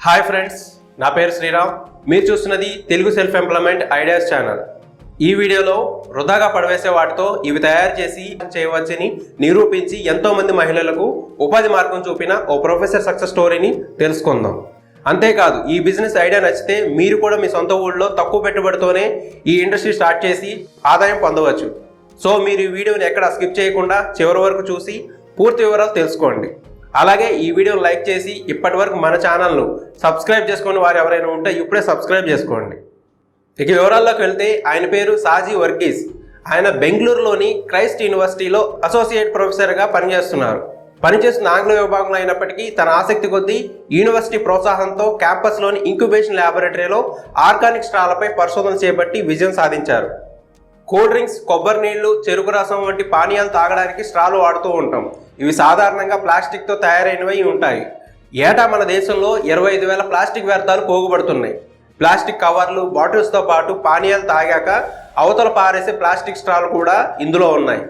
Hi friends, నా పేరు శ్రీరామ్. మీరు చూస్తున్నది Telugu self employment ideas channel. ఈ వీడియోలో వృధాగా పడవేసే వాటితో ఇవి తయారు చేసి చేయవచ్చని నిరూపించి ఎంతోమంది మహిళలకు ఉపాధి మార్గం చూపిన ఓ ప్రొఫెసర్ సక్సెస్ స్టోరీని తెలుసుకుందాం. అంతేకాదు, ఈ బిజినెస్ ఐడియా నచ్చితే మీరు కూడా మీ సొంత ఊళ్ళో తక్కువ పెట్టుబడితోనే ఈ ఇండస్ట్రీ స్టార్ట్ చేసి ఆదాయం పొందవచ్చు. సో మీరు ఈ వీడియోని ఎక్కడ స్కిప్ చేయకుండా చివరి వరకు చూసి పూర్తి వివరాలు తెలుసుకోండి. అలాగే ఈ వీడియోని లైక్ చేసి ఇప్పటి వరకు మన ఛానల్ను సబ్స్క్రైబ్ చేసుకుని వారు ఎవరైనా ఉంటే ఇప్పుడే సబ్స్క్రైబ్ చేసుకోండి. ఇక వివరాల్లోకి వెళ్తే ఆయన పేరు సాజీ వర్గీస్. ఆయన బెంగళూరులోని క్రైస్ట్ యూనివర్సిటీలో అసోసియేట్ ప్రొఫెసర్గా పనిచేస్తున్న ఆంగ్ల విభాగంలో అయినప్పటికీ తన ఆసక్తి కొద్దీ యూనివర్సిటీ ప్రోత్సాహంతో క్యాంపస్లోని ఇంక్యుబేషన్ ల్యాబొరేటరీలో ఆర్గానిక్ స్ట్రాలపై పరిశోధన చేపట్టి విజయం సాధించారు. కూల్ డ్రింక్స్, కొబ్బరి నీళ్లు, చెరుకు రసం వంటి పానీయాలు తాగడానికి స్ట్రాలు వాడుతూ ఉంటాం. ఇవి సాధారణంగా ప్లాస్టిక్తో తయారైనవి ఉంటాయి. ఏటా మన దేశంలో 25,000 ప్లాస్టిక్ వ్యర్థాలు పోగుపడుతున్నాయి. ప్లాస్టిక్ కవర్లు, బాటిల్స్తో పాటు పానీయాలు తాగాక అవతల పారేసే ప్లాస్టిక్ స్ట్రాలు కూడా ఇందులో ఉన్నాయి.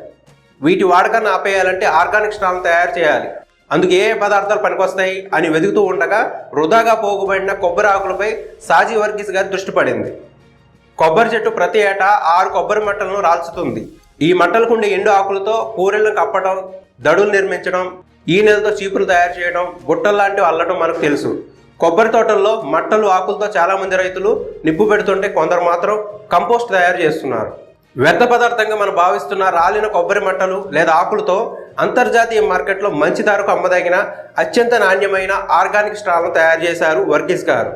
వీటి వాడకాన్ని ఆపేయాలంటే ఆర్గానిక్ స్ట్రాలను తయారు చేయాలి. అందుకు ఏ పదార్థాలు పనికొస్తాయి అని వెతుకుతూ ఉండగా వృధాగా పోగుబడిన కొబ్బరి ఆకులపై సాజీ వర్గీస్ గారి దృష్టి పడింది. కొబ్బరి చెట్టు ప్రతి ఏటా 6 కొబ్బరి మట్టలను రాల్చుతుంది. ఈ మట్టలకుండే ఎండు ఆకులతో పూరెలను కప్పడం, దడులు నిర్మించడం, ఈనెలతో చీపులు తయారు చేయడం, గుట్టల్లాంటివి అల్లడం మనకు తెలుసు. కొబ్బరి తోటల్లో మట్టలు, ఆకులతో చాలామంది రైతులు నిప్పు పెడుతుంటే కొందరు మాత్రం కంపోస్ట్ తయారు చేస్తున్నారు. వ్యర్థ పదార్థంగా మనం భావిస్తున్న రాలిన కొబ్బరి మట్టలు లేదా ఆకులతో అంతర్జాతీయ మార్కెట్లో మంచి ధరకు అమ్మదగిన అత్యంత నాణ్యమైన ఆర్గానిక్ స్ట్రాలను తయారు చేశారు వర్గీస్ గారు.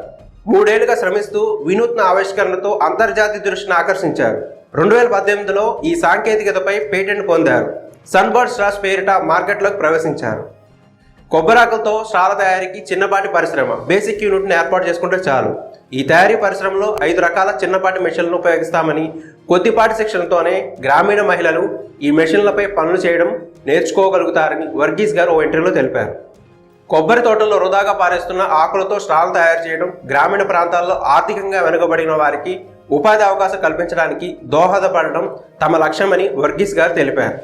3 ఏళ్లుగా శ్రమిస్తూ వినూత్న ఆవిష్కరణతో అంతర్జాతీయ దృష్టిని ఆకర్షించారు. 2018లో ఈ సాంకేతికతపై పేటెంట్ పొందారు. సన్బర్డ్ స్ట్రాస్ పేరిట మార్కెట్లోకి ప్రవేశించారు. కొబ్బరాకులతో స్ట్రాల తయారీకి చిన్నపాటి పరిశ్రమ బేసిక్ యూనిట్ని ఏర్పాటు చేసుకుంటే చాలు. ఈ తయారీ పరిశ్రమలో 5 రకాల చిన్నపాటి మెషిన్లను ఉపయోగిస్తామని, కొద్దిపాటి శిక్షణతోనే గ్రామీణ మహిళలు ఈ మెషిన్లపై పనులు చేయడం నేర్చుకోగలుగుతారని వర్గీస్ గారు ఓ ఇంటర్వ్యూలో తెలిపారు. కొబ్బరి తోటల్లో వృధాగా పారేస్తున్న ఆకులతో స్ట్రాలు తయారు చేయడం గ్రామీణ ప్రాంతాల్లో ఆర్థికంగా వెనుకబడిన వారికి ఉపాధి అవకాశం కల్పించడానికి దోహదపడడం తమ లక్ష్యమని వర్గీస్ గారు తెలిపారు.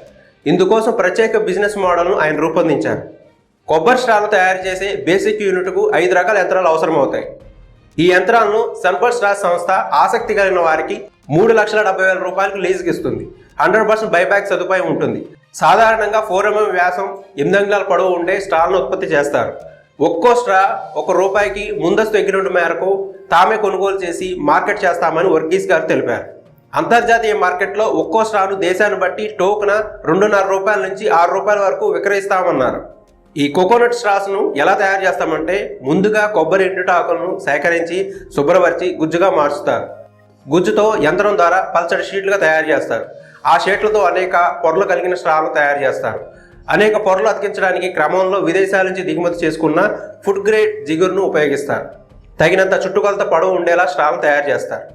ఇందుకోసం ప్రత్యేక బిజినెస్ మోడల్ను ఆయన రూపొందించారు. కొబ్బరి స్ట్రాలు తయారు చేసే బేసిక్ యూనిట్కు 5 రకాల యంత్రాలు అవసరమవుతాయి. ఈ యంత్రాలను సన్బర్డ్ స్ట్రాస్ సంస్థ ఆసక్తి కలిగిన వారికి 3,70,000 రూపాయలకు లీజుకి ఇస్తుంది. 100% బైబ్యాక్ సదుపాయం ఉంటుంది. సాధారణంగా 4 mm వ్యాసం, 8 అంగుళాల పొడవు ఉండే స్ట్రాలను ఉత్పత్తి చేస్తారు. ఒక్కో స్ట్రా ₹1 ముందస్తు అగ్రిమెంట్ మేరకు తామే కొనుగోలు చేసి మార్కెట్ చేస్తామని వర్గీస్ గారు తెలిపారు. అంతర్జాతీయ మార్కెట్లో ఒక్కో స్ట్రాను దేశాన్ని బట్టి టోకున ₹2.5 నుంచి ₹6 వరకు విక్రయిస్తామన్నారు. ఈ కోకోనట్ స్ట్రాస్ను ఎలా తయారు చేస్తామంటే, ముందుగా కొబ్బరి ఎండుటాకులను సేకరించి శుభ్రపరిచి గుజ్జుగా మార్చుతారు. గుజ్జుతో యంత్రం ద్వారా పల్చడి షీట్లుగా తయారు చేస్తారు. ఆ షీట్లతో అనేక పొరలు కలిగిన స్ట్రాలను తయారు చేస్తారు. అనేక పొరలు అతికించడానికి క్రమంలో విదేశాల నుంచి దిగుమతి చేసుకున్న ఫుడ్ గ్రేడ్ జిగురును ఉపయోగిస్తారు. తగినంత చుట్టుకొలత పొడవు ఉండేలా స్ట్రాలను తయారు చేస్తారు.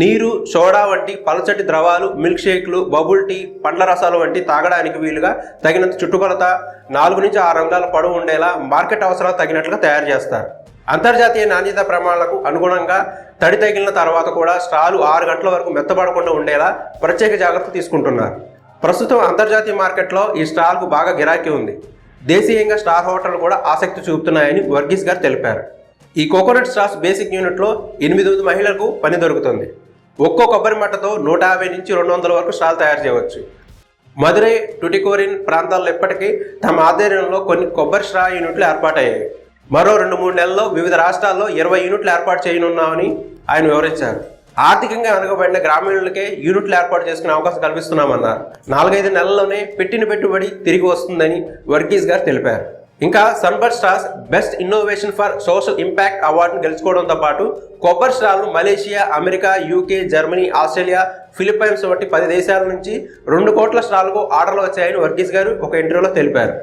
నీరు, సోడా వంటి పలచటి ద్రవాలు, మిల్క్ షేక్లు, బబుల్ టీ, పండ్ల రసాలు వంటి తాగడానికి వీలుగా తగినంత చుట్టుకొలత 4 నుంచి 6 అంగుళాల పొడవు ఉండేలా మార్కెట్ అవసరాలు తగినట్లుగా తయారు చేస్తారు. అంతర్జాతీయ నాణ్యత ప్రమాణాలకు అనుగుణంగా తడి తగిలిన తర్వాత కూడా స్ట్రాలు 6 గంటల వరకు మెత్తబడకుండా ఉండేలా ప్రత్యేక జాగ్రత్త తీసుకుంటున్నారు. ప్రస్తుతం అంతర్జాతీయ మార్కెట్లో ఈ స్ట్రాలకు బాగా గిరాకీ ఉంది. దేశీయంగా స్టార్ హోటళ్లు కూడా ఆసక్తి చూపుతున్నాయని వర్గీస్ గారు తెలిపారు. ఈ కోకోనట్ స్ట్రాస్ బేసిక్ యూనిట్లో 8 మహిళలకు పని దొరుకుతుంది. ఒక్కో కొబ్బరి మట్టతో 150 నుంచి 200 వరకు స్ట్రాలు తయారు చేయవచ్చు. మదురై, టుటికోరిన్ ప్రాంతాల్లో ఇప్పటికీ తమ ఆధ్వర్యంలో కొన్ని కొబ్బరి స్ట్రా యూనిట్లు ఏర్పాటయ్యాయి. మరో 2-3 నెలల్లో వివిధ రాష్ట్రాల్లో 20 యూనిట్లు ఏర్పాటు చేయనున్నామని ఆయన వివరించారు. ఆర్థికంగా వెనుకబడిన గ్రామీణులకే యూనిట్లు ఏర్పాటు చేసుకునే అవకాశం కల్పిస్తున్నామన్నారు. 4-5 నెలల్లోనే పెట్టిన పెట్టుబడి తిరిగి వస్తుందని వర్గీస్ గారు తెలిపారు. ఇంకా Sunbird Straws best innovation for social impact అవార్డును గెలుచుకోవడంతో పాటు కొబ్బరి స్ట్రాలను Malaysia, America, UK, Germany, Australia, Philippines వంటి 10 దేశాల నుంచి 2 కోట్ల స్ట్రాలకు ఆర్డర్లు వచ్చాయని వర్గీస్ గారు ఒక ఇంటర్వ్యూలో తెలిపారు.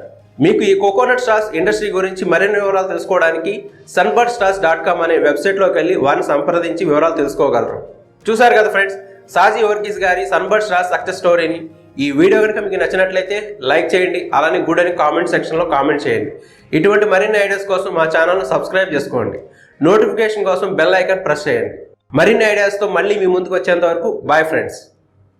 మీకు ఈ కోకోనట్ స్ట్రాస్ ఇండస్ట్రీ గురించి మరిన్ని వివరాలు తెలుసుకోవడానికి sunbirdstras.com అనే వెబ్సైట్లోకి వెళ్ళి వారిని సంప్రదించి వివరాలు తెలుసుకోగలరు. చూసారు కదా ఫ్రెండ్స్, సాజీ వర్గీస్ గారి సన్బర్డ్ స్ట్రాస్ సక్సెస్ స్టోరీని. ఈ వీడియో కనుక మీకు నచ్చినట్లయితే లైక్ చేయండి. అలానే గుడ్ అని కామెంట్ సెక్షన్లో కామెంట్ చేయండి. ఇటువంటి మరిన్ని ఐడియాస్ కోసం మా ఛానల్ను సబ్స్క్రైబ్ చేసుకోండి. నోటిఫికేషన్ కోసం బెల్ ఐకాన్ ప్రెస్ చేయండి. మరిన్ని ఐడియాస్తో మళ్ళీ మీ ముందుకు వచ్చేంత వరకు బాయ్ ఫ్రెండ్స్.